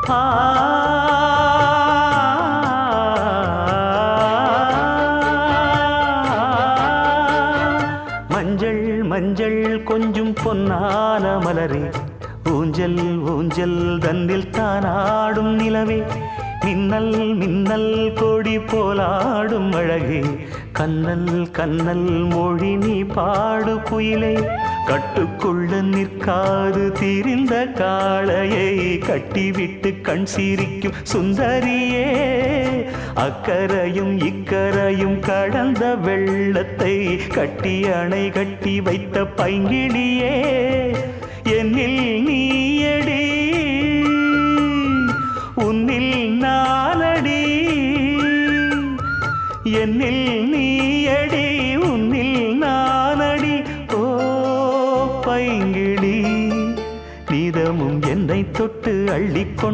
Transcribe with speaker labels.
Speaker 1: ஆ மஞ்சள் மஞ்சள் கொஞ்சம் பொன்னான மலரே, ஊஞ்சல் ஊஞ்சல் தன்னில் தானாடும் நிலவே, மின்னல் மின்னல் கொடி போலாடும் அழகே, கண்ணல் கண்ணல் மொழி நீ பாடு குயிலே, கட்டுக்குள்ள நிற்காது திரிந்த காளையை கட்டிவிட்டு கண் சிரிக்கும் சுந்தரியே, அக்கரையும் இக்கரையும் கடந்த வெள்ளத்தை கட்டி அணை கட்டி வைத்த பைங்கிளியே, என்னில் நீயடி உன்னில் நானடி, என்னில் நீயடி உன்னில் நானடி, ஓ பைங்கிளி நீதமும் என்னை தொட்டு அள்ளிக்கொண்டு